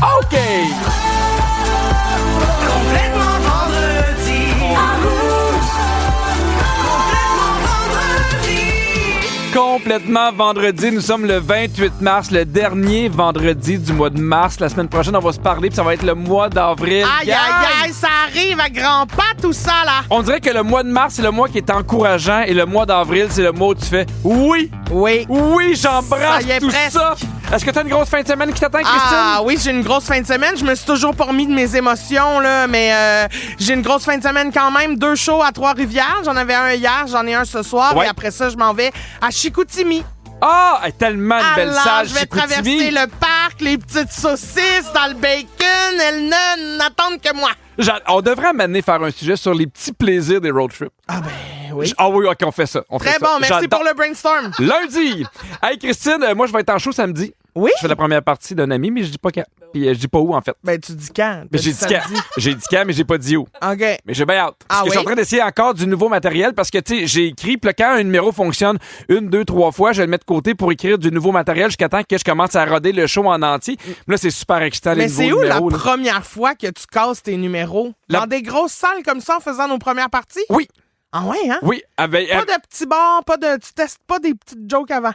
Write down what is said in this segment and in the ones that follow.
OK! Complètement vendredi. Complètement vendredi. Nous sommes le 28 mars, le dernier vendredi du mois de mars. La semaine prochaine, on va se parler, puis ça va être le mois d'avril. Aïe, aïe, aïe, ça arrive à grands pas, tout ça, là. On dirait que le mois de mars, c'est le mois qui est encourageant, et le mois d'avril, c'est le mois où tu fais « Oui! Oui. Oui, j'embrasse Ça y est, tout presque. ça! » Est-ce que t'as une grosse fin de semaine qui t'attend, Christine? Ah oui, j'ai une grosse fin de semaine. Je me suis toujours pas remis de mes émotions, là, mais j'ai une grosse fin de semaine quand même. 2 shows à Trois-Rivières. J'en avais un hier, j'en ai un ce soir. Ouais. Et après ça, je m'en vais à Chicoutimi. Ah! Tellement une belle Alors, salle, je vais Chicoutimi. traverser le parc, les petites saucisses dans le bacon. Elles n'attendent que moi. On devrait m'amener faire un sujet sur les petits plaisirs des road trips. Ah ben oui. Ah oui, OK, on fait ça. On fait Très ça. bon, merci J'adore. pour le brainstorm. Lundi! Hey, Christine, moi, je vais être en show samedi. Oui? Je fais la première partie d'un ami, mais je dis pas quand. Puis je dis pas où, en fait. Ben, tu dis quand? Mais j'ai dit quand. J'ai dit quand, mais j'ai pas dit où. OK. Mais j'ai bien hâte. Parce Ah que je suis en oui? train d'essayer encore du nouveau matériel parce que, tu sais, j'ai écrit, puis là, quand un numéro fonctionne 1, 2, 3 fois, je vais le mettre de côté pour écrire du nouveau matériel jusqu'à temps que je commence à roder le show en entier. Là, c'est super excitant, les Mais nouveaux c'est où la numéros. là. première fois que tu casses tes numéros? Dans des grosses salles comme ça en faisant nos premières parties? Oui, Ah ouais, hein? oui. Avec, Pas de petits bars, tu testes pas des petites jokes avant.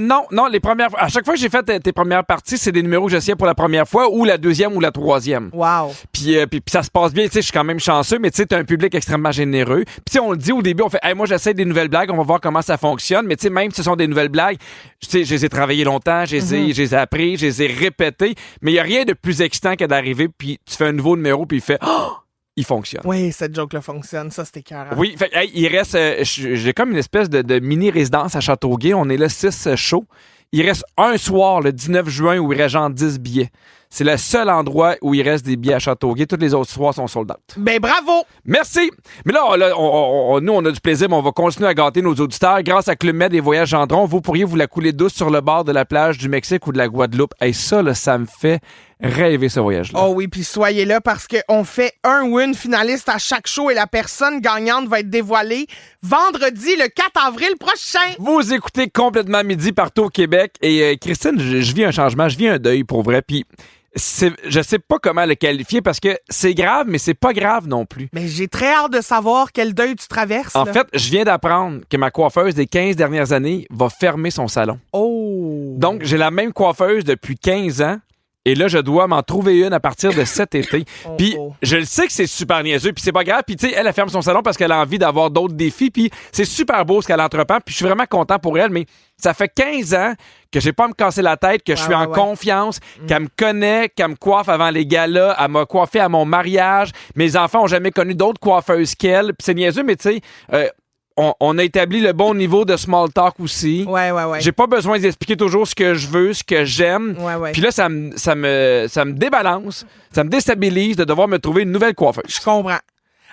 non, les premières fois. À chaque fois que j'ai fait tes premières parties, c'est des numéros que j'essayais pour la première fois ou la deuxième ou la troisième. Wow. Puis ça se passe bien, tu sais, je suis quand même chanceux, mais tu sais, t'as un public extrêmement généreux. Puis tu sais, on le dit au début, on fait, hey, moi j'essaie des nouvelles blagues, on va voir comment ça fonctionne, mais tu sais, même si ce sont des nouvelles blagues, tu sais, je les ai travaillées longtemps, je les ai appris, je les ai répétées, mais il y a rien de plus excitant que d'arriver, puis tu fais un nouveau numéro, puis il fait, oh, il fonctionne. Oui, cette joke-là fonctionne. Ça, c'était écœurant. Oui, fait, hey, il reste, j'ai comme une espèce de mini-résidence à Châteauguay, on est là 6 shows. Il reste un soir, le 19 juin, où il reste genre 10 billets. C'est le seul endroit où il reste des billets à Châteauguay. Tous les autres soirs sont sold out. Ben bravo! Merci! Mais là, nous, on a du plaisir, mais on va continuer à gâter nos auditeurs. Grâce à Club Med et Voyages Gendron, vous pourriez vous la couler douce sur le bord de la plage du Mexique ou de la Guadeloupe. Et ça, là, ça me fait rêver, ce voyage-là. Oh oui, puis soyez là parce qu'on fait un ou une finaliste à chaque show et la personne gagnante va être dévoilée vendredi, le 4 avril prochain. Vous écoutez Complètement Midi partout au Québec. Et Christine, je vis un changement, je vis un deuil pour vrai. Puis je sais pas comment le qualifier parce que c'est grave, mais c'est pas grave non plus. Mais j'ai très hâte de savoir quel deuil tu traverses. En là. fait, je viens d'apprendre que ma coiffeuse des 15 dernières années va fermer son salon. Oh! Donc, j'ai la même coiffeuse depuis 15 ans. Et là, je dois m'en trouver une à partir de cet été. Puis, je le sais que c'est super niaiseux, puis c'est pas grave. Puis, tu sais, elle ferme son salon parce qu'elle a envie d'avoir d'autres défis. Puis, c'est super beau ce qu'elle entreprend. Puis, je suis vraiment content pour elle. Mais ça fait 15 ans que j'ai pas à me casser la tête, que je suis en confiance, qu'elle me connaît, qu'elle me coiffe avant les galas. Elle m'a coiffé à mon mariage. Mes enfants ont jamais connu d'autres coiffeuses qu'elle. Puis, c'est niaiseux, mais tu sais... On a établi le bon niveau de small talk aussi. Ouais. J'ai pas besoin d'expliquer toujours ce que je veux, ce que j'aime. Ouais. Puis là, ça me débalance, ça me déstabilise de devoir me trouver une nouvelle coiffeuse. Je comprends.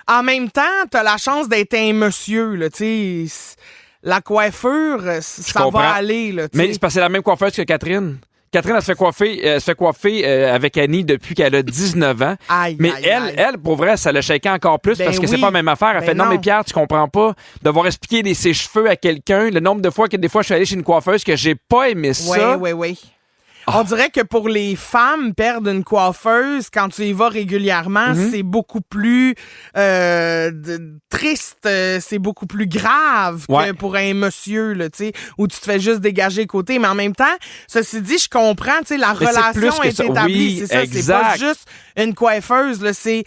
En même temps, t'as la chance d'être un monsieur, là, tu sais. La coiffure, ça comprends. va aller, là, tu sais. Mais c'est parce que c'est la même coiffeuse que Catherine. Catherine, elle se fait coiffer avec Annie depuis qu'elle a 19 ans. Aïe, mais aïe, aïe. elle, pour vrai, ça l'a shaké encore plus Ben parce que oui. c'est pas la même affaire. Elle Ben fait non, non. mais Pierre, tu comprends pas. Devoir expliquer ses cheveux à quelqu'un, le nombre de fois que des fois je suis allé chez une coiffeuse que j'ai pas aimé ça. Oui. On dirait que pour les femmes, perdre une coiffeuse, quand tu y vas régulièrement, c'est beaucoup plus triste, c'est beaucoup plus grave que pour un monsieur, là, tu sais, où tu te fais juste dégager côté. Mais en même temps, ceci dit, je comprends, tu sais, la Mais c'est relation plus que est ça. établie. Oui, c'est ça, exact. c'est pas juste une coiffeuse, là, c'est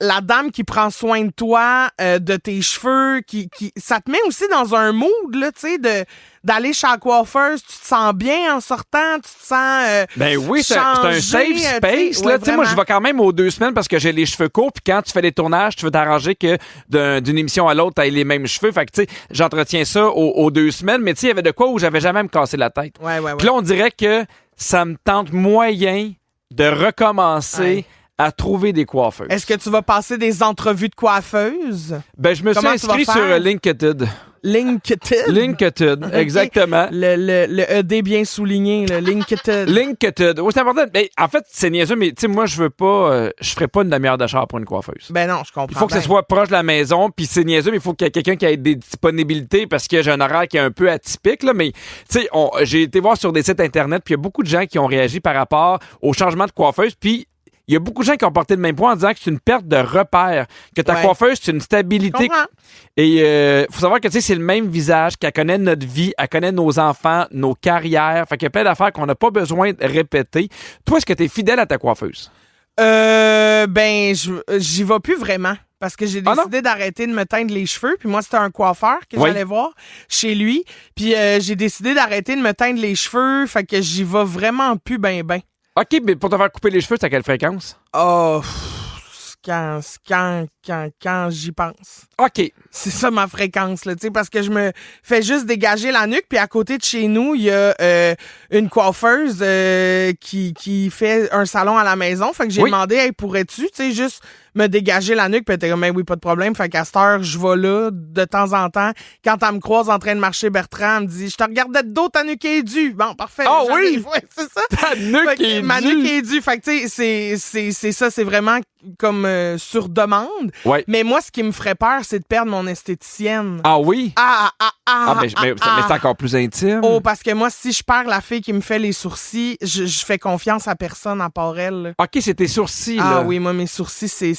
la dame qui prend soin de toi, de tes cheveux, qui ça te met aussi dans un mood, là, tu sais, d'aller chez la coiffeuse, tu te sens bien en sortant, tu te sens Ben oui, c'est un changé, safe space. Là. Tu sais, moi, je vais quand même aux 2 semaines parce que j'ai les cheveux courts. Puis quand tu fais les tournages, tu veux t'arranger que d'une émission à l'autre, t'as les mêmes cheveux. Fait que, tu sais, j'entretiens ça aux 2 semaines. Mais tu sais, il y avait de quoi où j'avais jamais à me casser la tête. Ouais. Puis là, on dirait que ça me tente moyen de recommencer à trouver des coiffeuses. Est-ce que tu vas passer des entrevues de coiffeuses? Ben, je me suis Comment tu vas inscrit faire? sur LinkedIn. LinkedIn. LinkedIn, exactement. Le ED bien souligné, le LinkedIn. LinkedIn. Oui, c'est important. Mais en fait, c'est niaiseux, mais tu sais, moi, je ferais pas une demi-heure de char pour une coiffeuse. Ben non, je comprends. Il faut que ce soit proche de la maison, puis c'est niaiseux, mais il faut qu'il y ait quelqu'un qui ait des disponibilités parce que j'ai un horaire qui est un peu atypique, là. Mais, tu sais, j'ai été voir sur des sites Internet, puis il y a beaucoup de gens qui ont réagi par rapport au changement de coiffeuse, puis il y a beaucoup de gens qui ont porté le même point en disant que c'est une perte de repère, que ta coiffeuse, c'est une stabilité. Et faut savoir que, tu sais, c'est le même visage, qu'elle connaît notre vie, elle connaît nos enfants, nos carrières. Fait qu'il y a plein d'affaires qu'on n'a pas besoin de répéter. Toi, est-ce que tu es fidèle à ta coiffeuse? Ben, j'y vais plus vraiment. Parce que j'ai décidé d'arrêter de me teindre les cheveux. Puis moi, c'était un coiffeur que j'allais voir chez lui. Puis j'ai décidé d'arrêter de me teindre les cheveux. Fait que j'y vais vraiment plus ben. OK, mais pour te faire couper les cheveux, c'est à quelle fréquence? Oh, quand j'y pense. OK. C'est ça ma fréquence, là, tu sais, parce que je me fais juste dégager la nuque, puis à côté de chez nous, il y a une coiffeuse qui fait un salon à la maison. Fait que j'ai demandé, hey, pourrais-tu, tu sais, juste me dégager la nuque, puis elle était comme, oui, pas de problème. Fait qu'à cette heure, je vais là, de temps en temps. Quand elle me croise en train de marcher, Bertrand, elle me dit, je te regardais de dos, ta nuque est due. Bon, parfait. Ah oui? Ouais, c'est ça. Ta nuque est due. Ma nuque est due. Fait que, tu sais, c'est ça, c'est vraiment comme sur demande. Ouais. Mais moi, ce qui me ferait peur, c'est de perdre mon esthéticienne. Ah oui? Mais c'est encore plus intime. Oh, parce que moi, si je perds la fille qui me fait les sourcils, je fais confiance à personne à part elle. Là. OK, c'est tes sourcils, là. Ah oui, moi, mes sourcils, c'est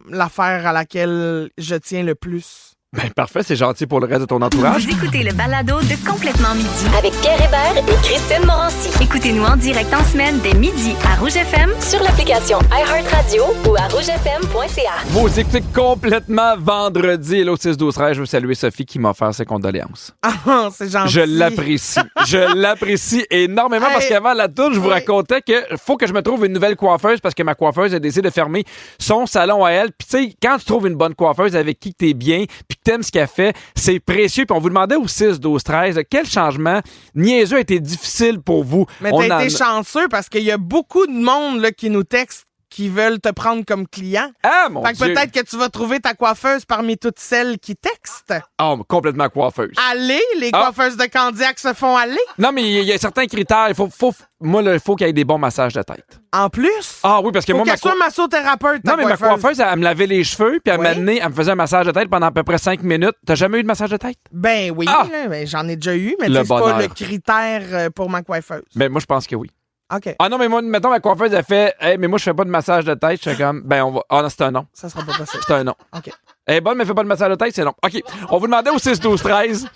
l'affaire à laquelle je tiens le plus. Ben parfait, c'est gentil pour le reste de ton entourage. Vous écoutez le balado de Complètement Midi avec Pierre Hébert et Christine Morancy. Écoutez-nous en direct en semaine dès midi à Rouge FM, Sur l'application iHeartRadio ou à rougefm.ca. Vous écoutez Complètement Vendredi. Et l'autre 6-12-13, je veux saluer Sophie qui m'a offert ses condoléances. Ah, c'est gentil. Je l'apprécie. Je l'apprécie énormément parce qu'avant la tour, je vous racontais que faut que je me trouve une nouvelle coiffeuse parce que ma coiffeuse a décidé de fermer son salon à elle. Puis tu sais, quand tu trouves une bonne coiffeuse avec qui t'es bien, puis t'aimes ce qu'elle fait, c'est précieux. Puis on vous demandait au 6-12-13 quel changement niaiseux a été difficile pour vous. Mais t'as été chanceux parce qu'il y a beaucoup de monde là, qui nous texte qui veulent te prendre comme client. Ah, mon Dieu! Fait que peut-être que tu vas trouver ta coiffeuse parmi toutes celles qui textent. Ah, complètement coiffeuse. Allez, les coiffeuses de Candiac se font aller. Non, mais il y a certains critères. Il faut qu'il y ait des bons massages de tête. En plus? Ah oui, parce que faut moi, qu'elle soit massothérapeute, ta Non, mais ma coiffeuse, elle me lavait les cheveux, puis elle me faisait un massage de tête pendant à peu près 5 minutes. T'as jamais eu de massage de tête? Ben oui, là, ben, j'en ai déjà eu, mais c'est pas le critère pour ma coiffeuse. Ben moi, je pense que oui. OK. Ah non, mais moi, mettons, ma coiffeuse, elle fait, hey, mais moi, je fais pas de massage de tête. Je fais comme, ben on va. Ah non, c'est un non. Ça sera pas possible. C'est un non. OK. Elle est bonne, mais elle fait pas de massage de tête, c'est non. OK. On vous demandait au 6-12-13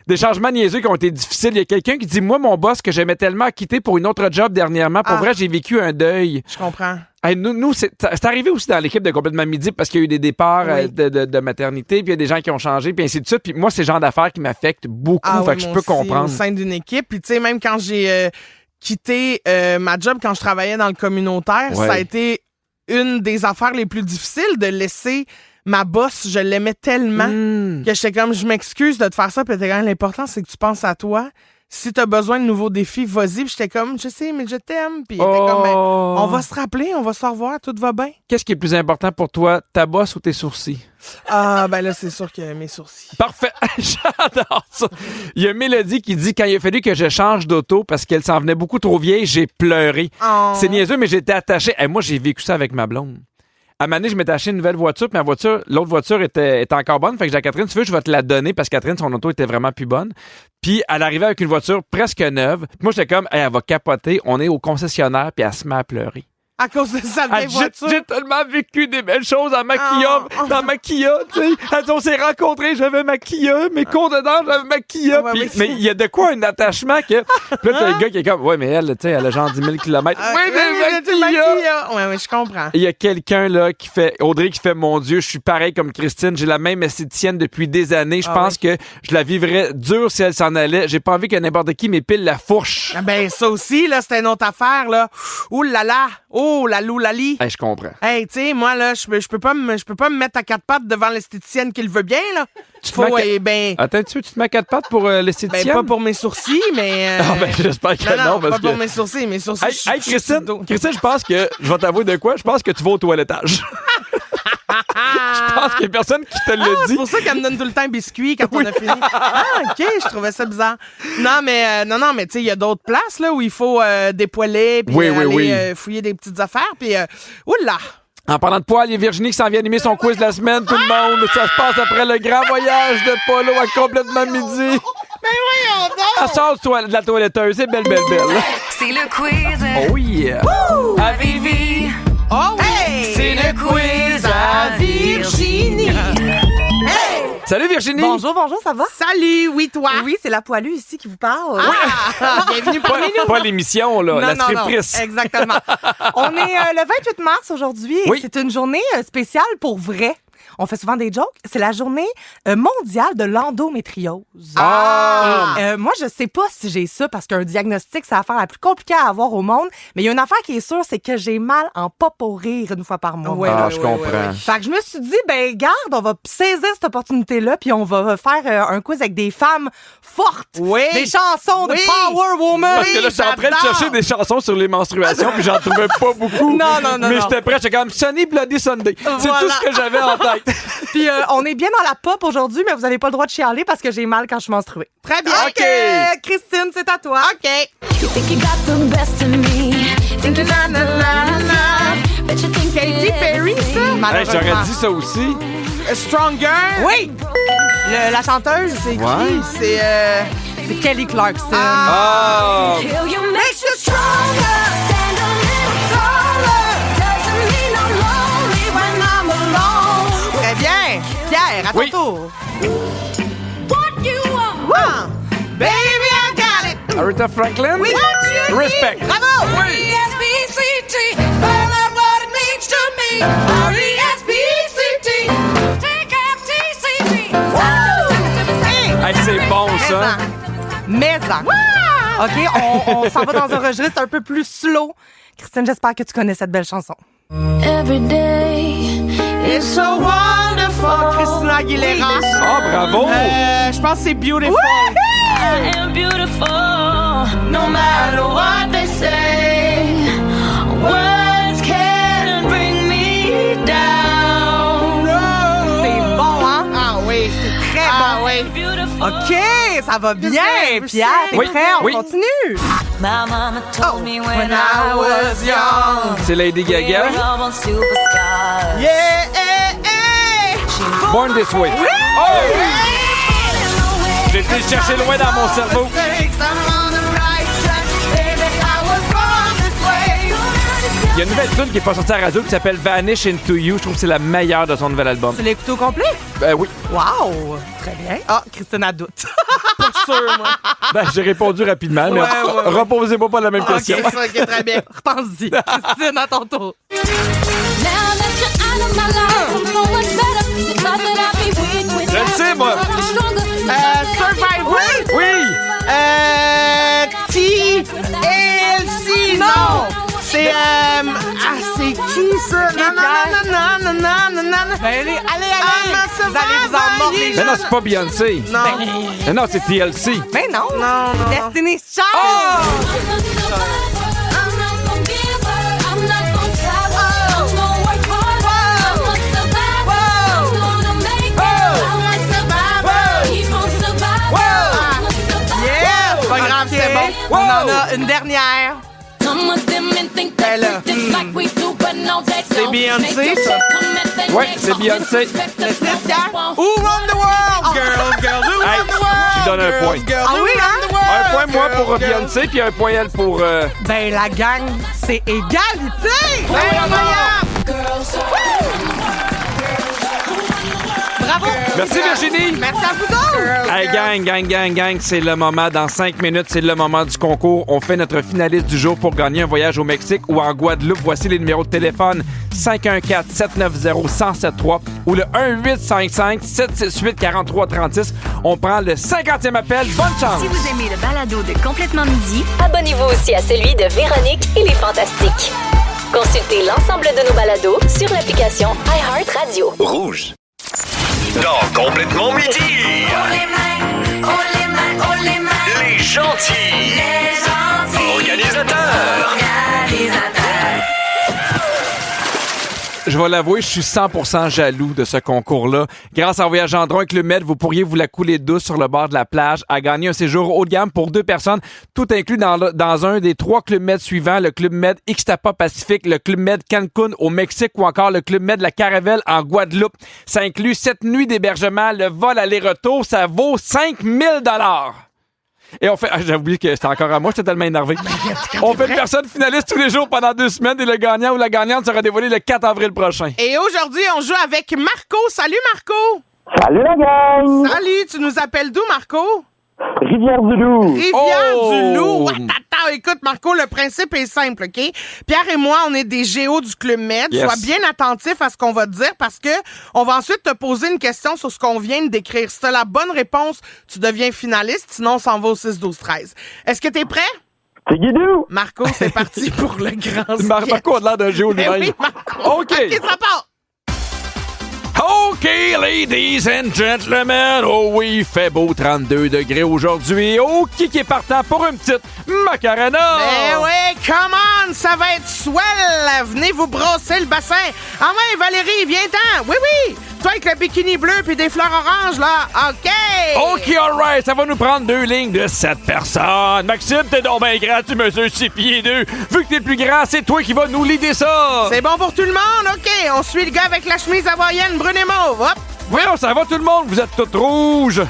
des changements niaiseux qui ont été difficiles. Il y a quelqu'un qui dit, moi, mon boss que j'aimais tellement quitter pour une autre job dernièrement, pour vrai, j'ai vécu un deuil. Je comprends. Hey, nous c'est arrivé aussi dans l'équipe de Complètement Midi parce qu'il y a eu des départs de maternité, puis il y a des gens qui ont changé, puis ainsi de suite. Puis moi, c'est le genre d'affaires qui m'affectent beaucoup. Fait que je peux comprendre. Au sein d'une équipe. Puis tu sais, même quand j'ai quitté ma job, quand je travaillais dans le communautaire, ça a été une des affaires les plus difficiles de laisser ma boss. Je l'aimais tellement que j'étais comme, je m'excuse de te faire ça. Puis l'important, c'est que tu penses à toi. Si t'as besoin de nouveaux défis, vas-y. Puis j'étais comme, je sais, mais je t'aime. Puis il était comme, ben, on va se rappeler, on va se revoir, tout va bien. Qu'est-ce qui est plus important pour toi, ta bosse ou tes sourcils? Ah, ben là, c'est sûr que mes sourcils. Parfait. J'adore ça. Il y a Mélodie qui dit, quand il a fallu que je change d'auto parce qu'elle s'en venait beaucoup trop vieille, j'ai pleuré. Oh. C'est niaiseux, mais j'étais attaché. Hey, moi, j'ai vécu ça avec ma blonde. À un moment donné, je m'étais acheté une nouvelle voiture, puis l'autre voiture était encore bonne. Fait que j'ai dit à Catherine, tu veux, je vais te la donner parce que Catherine, son auto était vraiment plus bonne. Puis elle arrivait avec une voiture presque neuve. Puis moi, j'étais comme, hey, elle va capoter. On est au concessionnaire, puis elle se met à pleurer. À cause de sa vieille voiture? J'ai tellement vécu des belles choses en ma Kia, dans ma Kia, tu sais. On s'est rencontrés, j'avais ma Kia, mes cours dedans, j'avais ma Kia. Mais il y a de quoi un attachement que... Puis là, t'as le gars qui est comme, ouais, mais elle, tu sais, elle a genre 10 000 km. Oui, mais ma Kia. Ouais, je comprends. Il y a quelqu'un, là, qui fait... Audrey qui fait, mon Dieu, je suis pareil comme Christine, j'ai la même esthéticienne depuis des années. Je pense que je la vivrais dure si elle s'en allait. J'ai pas envie que n'importe qui m'épile la fourche. Ah ben, ça aussi, là, c'était une autre affaire, là. Ouh là là. Oh, la loulali. Hey, je comprends. Hey, tu sais, moi, là, je peux pas me mettre à quatre pattes devant l'esthéticienne qui le veut bien, là. Attends, tu te mets à quatre pattes pour l'esthéticienne? Ben, pas pour mes sourcils, mais... Ah, ben, j'espère que non, parce pas que... pour mes sourcils. Mes sourcils, Christine, je pense que... Je vais t'avouer de quoi? Je pense que tu vas au toilettage. Je pense qu'il y a personne qui te l'a C'est dit. pour ça qu'elle me donne tout le temps un biscuit quand on a fini. Ah, OK, je trouvais ça bizarre. Non, mais tu sais, il y a d'autres places là, où il faut dépoiler puis aller fouiller des petites affaires. Puis, oula! En parlant de poils, il y a Virginie qui s'en vient animer son quiz de la semaine, tout le monde. Ça se passe après le grand voyage de Polo à complètement midi. Mais voyons donc! Elle sort de la toiletteuse, c'est belle. C'est le quiz Oh yeah! à Vivi. Oh, hey! C'est le quiz à Virginie. Salut Virginie! Bonjour, ça va? Salut, oui, toi? Oui, c'est la poilue ici qui vous parle. Bienvenue parmi nous. Pas l'émission, là, la scriptrice. Exactement. On est le 28 mars aujourd'hui et Oui. c'est une journée spéciale pour vrai. On fait souvent des jokes. C'est la journée mondiale de l'endométriose. Moi, je sais pas si j'ai ça parce qu'un diagnostic, c'est l'affaire la plus compliquée à avoir au monde. Mais il y a une affaire qui est sûre, c'est que j'ai mal en pas pour rire une fois par mois. Je comprends. Fait que je me suis dit, ben garde, on va saisir cette opportunité-là puis on va faire un quiz avec des femmes fortes. Oui. Des chansons Oui. de Power Woman. Parce que là, je suis en train de j'adore. chercher des chansons sur les menstruations, puis j'en trouvais pas beaucoup. Non. Mais j'étais prêt, j'étais comme Sunny Bloody Sunday. C'est Voilà. tout ce que j'avais en tête. Puis on est bien dans la pop aujourd'hui, mais vous n'avez pas le droit de chialer parce que j'ai mal quand je suis menstruée. Très bien. OK. Christine, c'est à toi. OK. Katy Perry, ça? Hey, Malheureusement. j'aurais dit ça aussi. Stronger? Oui! La chanteuse, C'est Ouais. qui? C'est... c'est Kelly Clarkson. Ah! Très bien. Pierre, à ton Oui. tour. Ah. Baby, I got it. Aretha Franklin? We want you. Respect. Bravo. Oui. Hey, c'est bon, ça. Maison. OK, on s'en va dans un registre un peu plus slow. Christine, j'espère que tu connais cette belle chanson. It's so wonderful. Christina Aguilera. Ah, bravo! Je pense que c'est Beautiful. No matter what they say, words can't bring me down. C'est bon, hein? Ah oui, c'est très Ah bon. Beautiful. OK, ça va bien, vous Pierre. T'es Oui, prêt? On oui. continue. My mama told me when I was young. C'est Lady Gaga. I'm a superstar. Yeah, Born This Way. Oh! J'ai été le chercher loin dans mon cerveau. Il y a une nouvelle tune qui est pas sortie à la radio qui s'appelle Vanish Into You. Je trouve que c'est la meilleure de son nouvel album. Tu l'écoutes au complet? Oui. Wow! Très bien. Ah, Christine a doute. Pour sûr, moi. Ben, j'ai répondu rapidement, mais Ouais. reposez-moi pas la même OK, question. ça, OK, très bien. Repense-y. Christine, à ton tour. Je le sais, moi. Survivor. Oui! TLC. Non. C'est c'est qui ça? Non. Ben, allez. I'm Vous allez vous en mordre les Mais gens. non, c'est pas Beyoncé. Non. Mais non, c'est TLC. Mais non. Non. Destiny's Child. Oh! Yeah, c'est pas grave, c'est bon. On en a une dernière. C'est Beyoncé, ça. Ouais, c'est Beyoncé. Who run the world, girls, who Hey, run the world? je donne un point. Girls, Ah who oui, run hein? the world? Un point, moi, Girls, pour girls. Beyoncé, puis un point, elle, pour... Ben, la gang, c'est égalité. Ben, incroyable. Bravo. Merci, Virginie. Merci à vous autres. Hey, gang, c'est le moment. Dans 5 minutes, c'est le moment du concours. On fait notre finaliste du jour pour gagner un voyage au Mexique ou en Guadeloupe. Voici les numéros de téléphone 514-790-1073 ou le 1-855-768-4336. On prend le 50e appel. Bonne chance! Si vous aimez le balado de Complètement Midi, Abonnez-vous aussi à celui de Véronique et les Fantastiques. Consultez l'ensemble de nos balados sur l'application iHeartRadio. Rouge. Dans Complètement Midi. Les gentils. Organisateurs. Je vais l'avouer, je suis 100% jaloux de ce concours-là. Grâce à Voyage Gendron et Club Med, vous pourriez vous la couler douce sur le bord de la plage à gagner un séjour haut de gamme pour 2 personnes, tout inclus dans un des 3 Club Med suivants, le Club Med Ixtapa Pacifique, le Club Med Cancun au Mexique ou encore le Club Med La Caravelle en Guadeloupe. Ça inclut 7 nuits d'hébergement, le vol aller-retour, ça vaut 5 000 $. Et on fait... Ah, j'ai oublié que c'était encore à moi, j'étais tellement énervé. On fait une personne finaliste tous les jours pendant 2 semaines et le gagnant ou la gagnante sera dévoilé le 4 avril prochain. Et aujourd'hui, on joue avec Marco. Salut, Marco! Salut la gang! Salut, tu nous appelles d'où, Marco? Rivière-du-Loup. Rivière-du-Loup. Attends, écoute, Marco, le principe est simple, OK? Pierre et moi, on est des géos du Club Med. Yes. Sois bien attentif à ce qu'on va te dire parce que on va ensuite te poser une question sur ce qu'on vient de décrire. Si t'as la bonne réponse, tu deviens finaliste. Sinon, on s'en va au 6-12-13. Est-ce que t'es prêt? C'est Guidou. Marco, c'est parti pour le grand sketch. Marco a l'air d'un géo Ben lui-même. oui, Marco. OK. OK, ça part. OK, ladies and gentlemen, oh oui, il fait beau 32 degrés aujourd'hui. Oh, qui est partant pour une petite macarena? Eh oui, come on, ça va être swell. Venez vous brosser le bassin. Ah ouais, Valérie, viens-t'en. Oui, oui. Toi avec le bikini bleu puis des fleurs oranges, là. OK. OK, all right, ça va nous prendre 2 lignes de 7 personnes. Maxime, t'es donc bien grand, tu mesures 6 pieds 2. Vu que t'es plus grand, c'est toi qui vas nous leader ça. C'est bon pour tout le monde? OK, on suit le gars avec la chemise hawaïenne brune et mauve. Hop. Voyons, ça va tout le monde, vous êtes toutes rouges.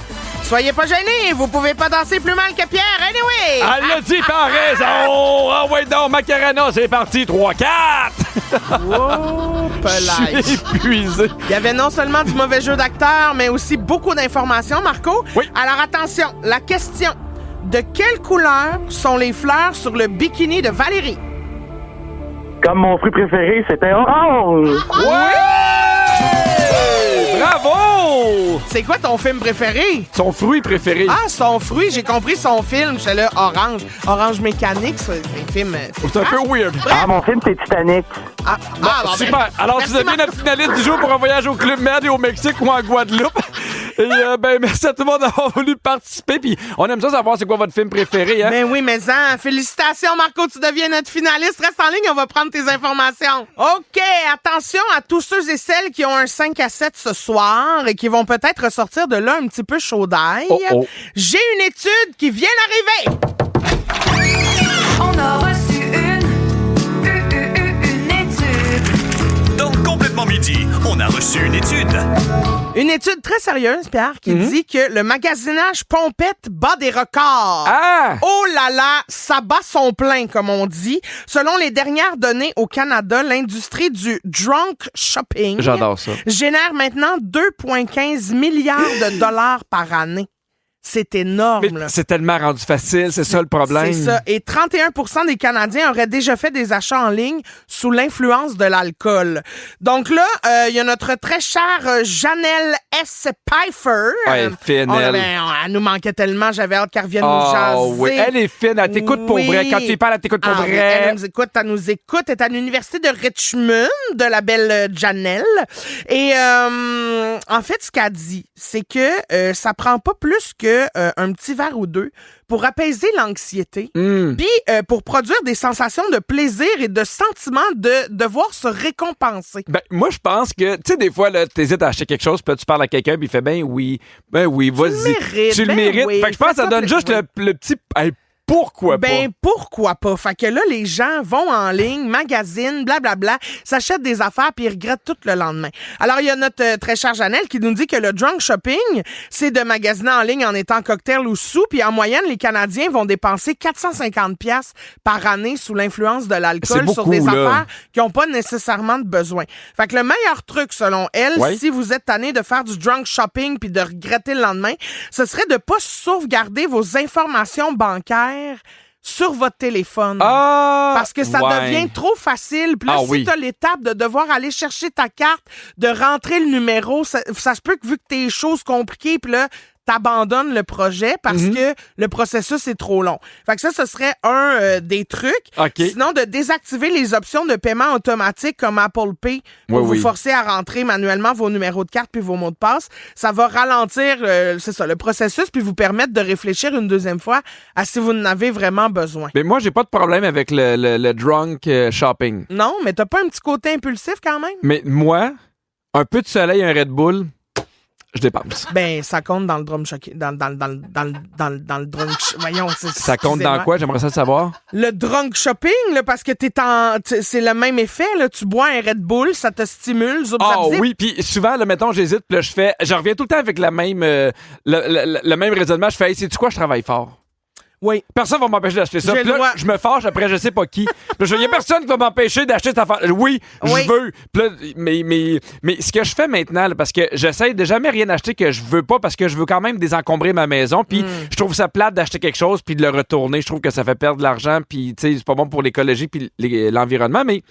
Soyez pas gênés, vous pouvez pas danser plus mal que Pierre, anyway. Elle l'a dit par raison. Ah ouais, donc, Macarena, c'est parti, 3-4. Oh, Je suis épuisé. Il y avait non seulement du mauvais jeu d'acteur, mais aussi beaucoup d'informations, Marco. Oui. Alors attention, la question. De quelle couleur sont les fleurs sur le bikini de Valérie? Comme mon fruit préféré, c'était orange. Bravo! C'est quoi ton film préféré? Son fruit préféré. Ah, son fruit, j'ai compris son film. J'étais là, Orange. Orange Mécanique, c'est un film... C'est un peu weird. Ah, mon film, c'est Titanic. Ah, bon, Super. ben, Alors, merci, tu deviens Marco. notre finaliste du jour pour un voyage au Club Med et au Mexique ou en Guadeloupe. Et ben, merci à tout le monde d'avoir voulu participer. Puis, on aime ça savoir c'est quoi votre film préféré, hein? Ben oui, mais félicitations, Marco, tu deviens notre finaliste. Reste en ligne, on va prendre tes informations. OK, attention à tous ceux et celles qui ont un 5 à 7 ce soir et qui vont peut-être ressortir de là un petit peu chaud d'ail. Oh, oh. J'ai une étude qui vient d'arriver. On a reçu une étude. Dans Complètement Midi, on a reçu une étude. Une étude très sérieuse, Pierre, qui dit que le magasinage pompette bat des records. Ah! Oh là là, ça bat son plein, comme on dit. Selon les dernières données au Canada, l'industrie du drunk shopping J'adore ça. génère maintenant 2,15 milliards de dollars par année. C'est énorme, Mais là. c'est tellement rendu facile, c'est ça le problème. C'est ça. Et 31% des Canadiens auraient déjà fait des achats en ligne sous l'influence de l'alcool. Donc là, il y a notre très chère Janelle S. Pfeiffer. Ouais, fine, elle. Elle nous manquait tellement, j'avais hâte qu'elle revienne nous Oh, jaser. oui. Elle est fine, elle t'écoute pour Oui. vrai. Quand tu y parles, elle t'écoute pour Ah, oui, vrai. elle nous écoute. Elle est à l'université de Richmond, de la belle Janelle. Et en fait, ce qu'elle dit, c'est que ça prend pas plus que un petit verre ou deux pour apaiser l'anxiété, puis pour produire des sensations de plaisir et de sentiment de devoir se récompenser. Ben, moi, je pense que, tu sais, des fois, là, t'hésites à acheter quelque chose, puis là, tu parles à quelqu'un, puis il fait, ben oui, vas-y. mérites, Tu le ben mérites. oui, Fait que je pense que ça fais-toi donne juste plaisir. le petit, hey, pourquoi Ben, pas? pourquoi pas? Fait que là, les gens vont en ligne, magasinent, blablabla, s'achètent des affaires puis ils regrettent tout le lendemain. Alors, il y a notre très chère Janelle qui nous dit que le drunk shopping, c'est de magasiner en ligne en étant cocktail ou sous, puis en moyenne, les Canadiens vont dépenser 450 pièces par année sous l'influence de C'est l'alcool sur beaucoup, des là. affaires qui n'ont pas nécessairement de besoin. Fait que le meilleur truc, selon elle, Ouais. si vous êtes tanné de faire du drunk shopping puis de regretter le lendemain, ce serait de pas sauvegarder vos informations bancaires sur votre téléphone. Ah! Parce que ça ouais. devient trop facile. Puis là, Ah si oui. t'as l'étape de devoir aller chercher ta carte, de rentrer le numéro, ça se peut que vu que t'es choses compliquées, puis là, t'abandonnes le projet parce que le processus est trop long. Fait que ça, ce serait un des trucs. OK. Sinon, de désactiver les options de paiement automatique comme Apple Pay pour vous forcer à rentrer manuellement vos numéros de carte puis vos mots de passe. Ça va ralentir, c'est ça, le processus puis vous permettre de réfléchir une deuxième fois à si vous en avez vraiment besoin. Mais moi, j'ai pas de problème avec le drunk shopping. Non, mais t'as pas un petit côté impulsif quand même? Mais moi, un peu de soleil, un Red Bull, je dépense. Ben, ça compte dans le drum shopping. Dans le drunk. Voyons, ça compte dans quoi? J'aimerais ça le savoir. Le drunk shopping, là, parce que c'est le même effet, là. Tu bois un Red Bull, ça te stimule. Oui, puis souvent, là, mettons, j'hésite, puis là, je reviens tout le temps avec le même raisonnement. Je fais, hey, sais-tu quoi, je travaille fort. Oui. Personne va m'empêcher d'acheter ça. Puis là, je me fâche après, je sais pas qui. Il y a personne qui va m'empêcher d'acheter cette affaire. Oui, je veux. Puis là, mais ce que je fais maintenant, là, parce que j'essaie de jamais rien acheter que je veux pas, parce que je veux quand même désencombrer ma maison. Puis je trouve ça plate d'acheter quelque chose puis de le retourner. Je trouve que ça fait perdre de l'argent. Puis tu sais, c'est pas bon pour l'écologie puis l'environnement. Mais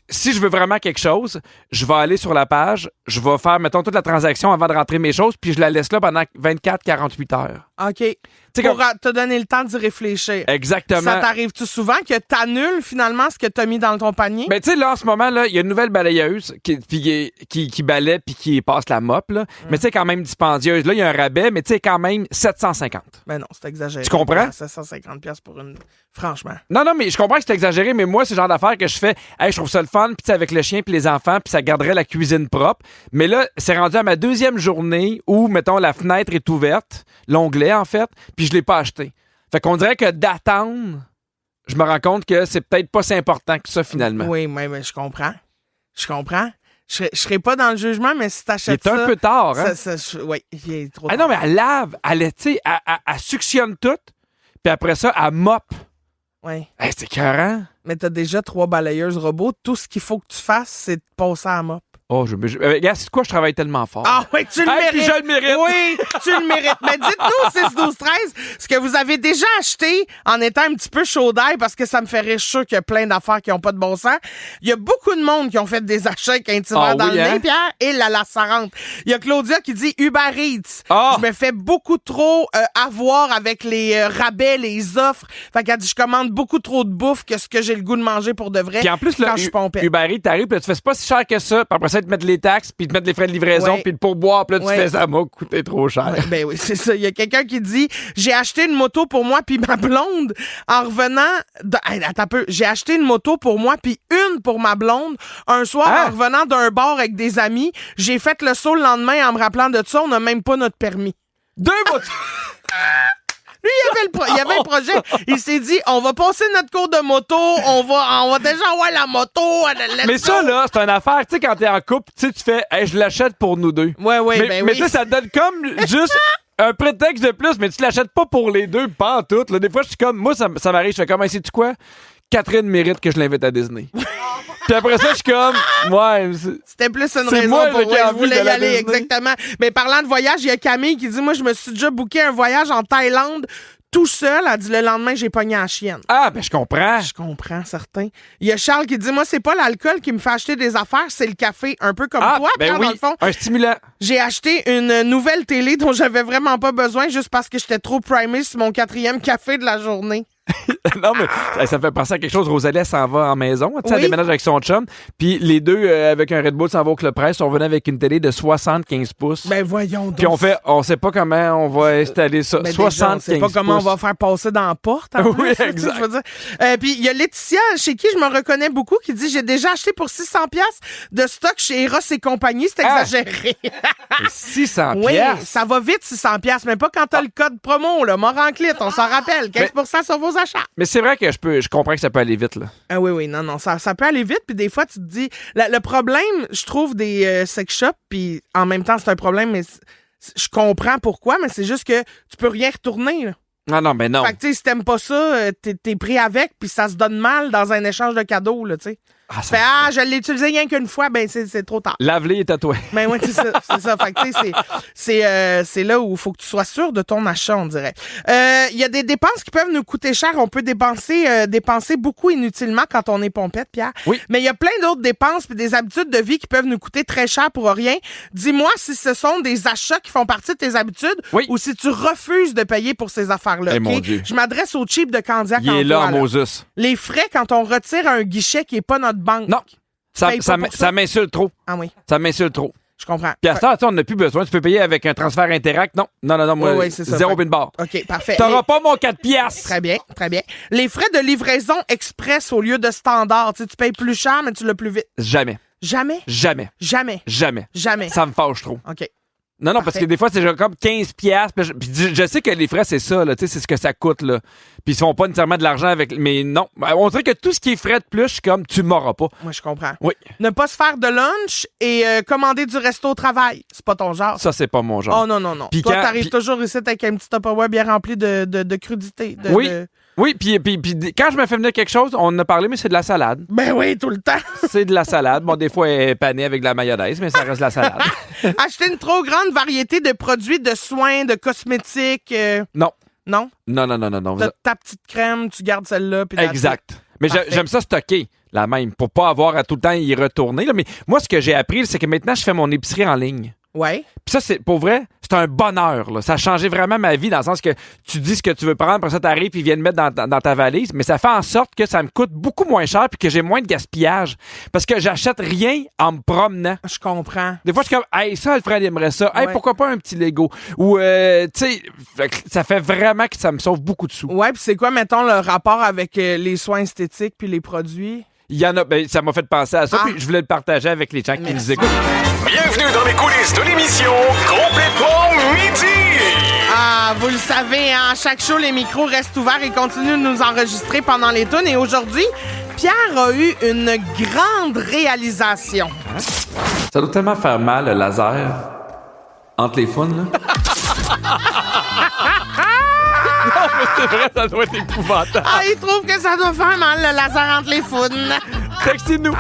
si je veux vraiment quelque chose, je vais aller sur la page, je vais faire, mettons, toute la transaction avant de rentrer mes choses, puis je la laisse là pendant 24-48 heures. OK. Pour te donner le temps d'y réfléchir. Exactement. Ça t'arrive-tu souvent que t'annules finalement ce que t'as mis dans ton panier? Ben, tu sais, là, en ce moment, là, il y a une nouvelle balayeuse qui balaie puis qui passe la mop, là. Mais tu sais, quand même dispendieuse. Là, il y a un rabais, mais tu sais, quand même 750. Ben non, c'est exagéré. Tu comprends? 750$ pour une... Franchement. Non, mais je comprends que c'est exagéré, mais moi, c'est le genre d'affaire que je fais, hey, je trouve ça le fun, puis tu sais, avec le chien puis les enfants, puis ça garderait la cuisine propre. Mais là, c'est rendu à ma deuxième journée où, mettons, la fenêtre est ouverte, l'onglet, en fait, puis je l'ai pas acheté. Fait qu'on dirait que d'attendre, je me rends compte que c'est peut-être pas si important que ça, finalement. Oui, mais je comprends. Je serais pas dans le jugement, mais si t'achètes ça... Il est un peu tard, hein? Oui, il est trop tard. tard. Non, mais elle lave, tu sais, elle suctionne tout, puis après ça, elle mop. Oui. Hey, c'est écœurant. Mais t'as déjà 3 balayeuses robots. Tout ce qu'il faut que tu fasses, c'est de passer à la mop. Oh, regarde, c'est quoi, je travaille tellement fort. Ah oui, tu le mérites. Puis je le mérite. Oui, tu le mérites. Mais dites-nous, 6, 12, 13, ce que vous avez déjà acheté en étant un petit peu chaud d'ail, parce que ça me fait rire, je suis sûr qu'il y a plein d'affaires qui n'ont pas de bon sens. Il y a beaucoup de monde qui ont fait des achats avec un tireur dans le nez, Pierre, et ça rentre. Il y a Claudia qui dit Uber Eats. Je me fais beaucoup trop avoir avec les rabais, les offres. Fait qu'elle dit, je commande beaucoup trop de bouffe que ce que j'ai le goût de manger pour de vrai. Puis en plus, là, Uber Eats t'arrive, puis là, tu fais pas si cher que ça, puis après ça, te mettre les taxes, puis te mettre les frais de livraison, puis le pourboire, puis là, tu fais ça m'a coûté trop cher. Ben oui, c'est ça. Il y a quelqu'un qui dit j'ai acheté une moto pour moi puis ma blonde en revenant. Attends un peu. J'ai acheté une moto pour moi puis une pour ma blonde. Un soir, en revenant d'un bar avec des amis, j'ai fait le saut le lendemain en me rappelant de ça. On n'a même pas notre permis. 2 motos! Lui, il y avait le projet. Il s'est dit, on va passer notre cours de moto, on va déjà avoir la moto. Mais ça, là, c'est une affaire. Tu sais, quand t'es en couple, tu fais, hey, je l'achète pour nous deux. Oui. Mais tu sais, ça donne comme juste un prétexte de plus, mais tu l'achètes pas pour les deux, pas en tout. Là, des fois, je suis comme, moi, ça m'arrive, je fais comme, hey, sais-tu quoi? Catherine mérite que je l'invite à Disney. Puis après ça, je suis comme, ouais. C'était plus une raison pour moi. Je voulais y aller, exactement. Mais parlant de voyage, il y a Camille qui dit, moi, je me suis déjà booké un voyage en Thaïlande tout seul. Elle dit, le lendemain, j'ai pogné la chienne. Ah, ben je comprends. Je comprends, certain. Il y a Charles qui dit, moi, c'est pas l'alcool qui me fait acheter des affaires, c'est le café. Un peu comme toi, ben oui, dans le fond. Un stimulant. J'ai acheté une nouvelle télé dont j'avais vraiment pas besoin juste parce que j'étais trop primé sur mon 4e café de la journée. Non, mais ça me fait penser à quelque chose. Rosalie s'en va en maison. Tu sais, elle déménage avec son chum. Puis les deux, avec un Red Bull, s'en va au Club Presse. On venait avec une télé de 75 pouces. Ben voyons donc. Puis on sait pas comment on va installer ça. Ben 75 pouces. On sait pas comment on va faire passer dans la porte. Oui, exact. Je veux dire. Puis il y a Laetitia, chez qui je me reconnais beaucoup, qui dit, j'ai déjà acheté pour 600$ de stock chez Eros et compagnie. C'est exagéré. 600$? Oui, ça va vite, 600$. Mais pas quand t'as le code promo, là. Moranclite, on s'en rappelle. 15% sur vos achats. Mais c'est vrai que je comprends que ça peut aller vite, là. Ah oui, non, ça peut aller vite, puis des fois, tu te dis... Le problème, je trouve, des sex shops, puis en même temps, c'est un problème, mais je comprends pourquoi, mais c'est juste que tu peux rien retourner, là. Non, ben non. Fait que, tu sais, si t'aimes pas ça, t'es pris avec, puis ça se donne mal dans un échange de cadeaux, là, tu sais. Ah, Tu fais, je l'ai utilisé rien qu'une fois, ben c'est trop tard. Lave-les et tatoué. Ben oui, c'est ça. Fait que, tu sais, c'est là où il faut que tu sois sûr de ton achat, on dirait. Il y a des dépenses qui peuvent nous coûter cher. On peut dépenser beaucoup inutilement quand on est pompette, Pierre. Oui. Mais il y a plein d'autres dépenses puis des habitudes de vie qui peuvent nous coûter très cher pour rien. Dis-moi si ce sont des achats qui font partie de tes habitudes ou si tu refuses de payer pour ces affaires-là. Eh, mon OK? Dieu. Je m'adresse au cheap de Candiac. Il est là en Moses. Les frais quand on retire un guichet qui n'est pas notre banque. Non. Paye pas pour Ça m'insulte trop. Ah oui, Ça m'insulte trop. je comprends. Puis à ça, on n'a plus besoin. Tu peux payer avec un transfert Interact. Non, moi, Oui, c'est ça. zéro pin barre. OK, parfait. T'auras pas mon 4 piastres. Très bien, très bien. Les frais de livraison express au lieu de standard, tu sais, tu payes plus cher, mais tu l'as plus vite. Jamais. Jamais? Jamais. Jamais. Jamais. Jamais. Ça me fâche trop. OK. Non, parce que des fois, c'est genre comme 15 piastres. Puis je sais que les frais, c'est ça, là. Tu sais, c'est ce que ça coûte, là. Puis ils font pas nécessairement de l'argent avec. Mais non. On dirait que tout ce qui est frais de plus, je suis comme, tu m'auras pas. Moi, je comprends. Oui. Ne pas se faire de lunch et commander du resto au travail. C'est pas ton genre. Ça, c'est pas mon genre. Oh non. Puis Toi, quand- t'arrives puis- toujours ici avec un petit Tupperware bien rempli de crudités. Oui, puis quand je me fais venir quelque chose, on en a parlé, mais c'est de la salade. Ben oui, tout le temps. C'est de la salade. Bon, des fois, elle est panée avec de la mayonnaise, mais ça reste de la salade. Acheter une trop grande variété de produits de soins, de cosmétiques. Non. Non? Non. T'as ta petite crème, tu gardes celle-là. Puis that's it. Exact. Mais Parfait. j'aime ça stocker, la même, pour pas avoir à tout le temps y retourner. Là. Mais moi, ce que j'ai appris, c'est que maintenant, je fais mon épicerie en ligne. Ouais. Puis ça, c'est pour vrai, c'est un bonheur. Là. Ça a changé vraiment ma vie dans le sens que tu dis ce que tu veux prendre, après ça, t'arrives puis ils viennent mettre dans ta valise. Mais ça fait en sorte que ça me coûte beaucoup moins cher puis que j'ai moins de gaspillage. Parce que j'achète rien en me promenant. Je comprends. Des fois, je suis comme, hey, ça, Alfred aimerait ça. Hey, Ouais. pourquoi pas un petit Lego? Ou, tu sais, ça fait vraiment que ça me sauve beaucoup de sous. Ouais, puis c'est quoi, mettons, le rapport avec les soins esthétiques puis les produits? Il y en a, ben, ça m'a fait penser à ça, puis je voulais le partager avec les gens qui nous écoutent. Bienvenue dans les coulisses de l'émission Complètement Midi. Ah, vous le savez, hein, à chaque show, les micros restent ouverts et continuent de nous enregistrer pendant les tunes. Et aujourd'hui, Pierre a eu une grande réalisation. Ça doit tellement faire mal, le laser, entre les founes, là. Non, mais c'est vrai, ça doit être épouvantable. Ah, il trouve que ça doit faire mal, le laser entre les founes. Textez-nous.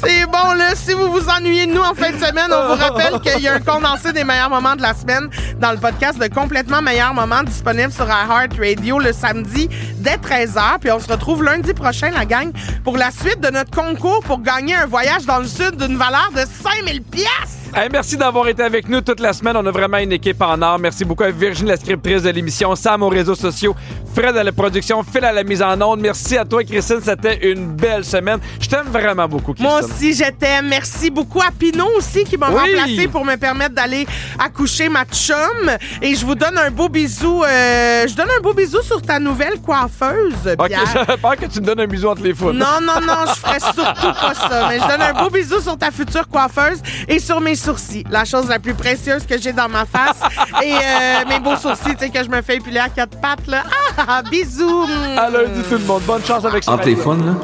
C'est bon, là. Si vous vous ennuyez de nous en fin de semaine, on vous rappelle qu'il y a un condensé des meilleurs moments de la semaine dans le podcast de Complètement Meilleurs Moments disponible sur iHeartRadio le samedi dès 13h. Puis on se retrouve lundi prochain, la gang, pour la suite de notre concours pour gagner un voyage dans le sud d'une valeur de 5000 piastres. Hey, merci d'avoir été avec nous toute la semaine. On a vraiment une équipe en or. Merci beaucoup à Virginie, la scriptrice de l'émission, Sam aux réseaux sociaux, Fred à la production, Phil à la mise en onde. Merci à toi, Christine. C'était une belle semaine. Je t'aime vraiment beaucoup, Christine. Moi aussi, je t'aime. Merci beaucoup à Pinot aussi qui m'a remplacé pour me permettre d'aller accoucher ma chum. Et je vous donne un beau bisou. Je donne un beau bisou sur ta nouvelle coiffeuse, OK, Pierre. j'avais peur que tu me donnes un bisou entre les founes. Non, je ferais surtout pas ça. Mais je donne un beau bisou sur ta future coiffeuse et sur mes sourcils. La chose la plus précieuse que j'ai dans ma face. Et mes beaux sourcils, tu sais, que je me fais épiler à quatre pattes, là. Ah, bisous! À lundi, tout le monde. Bonne chance avec ça. Entre les fun, là.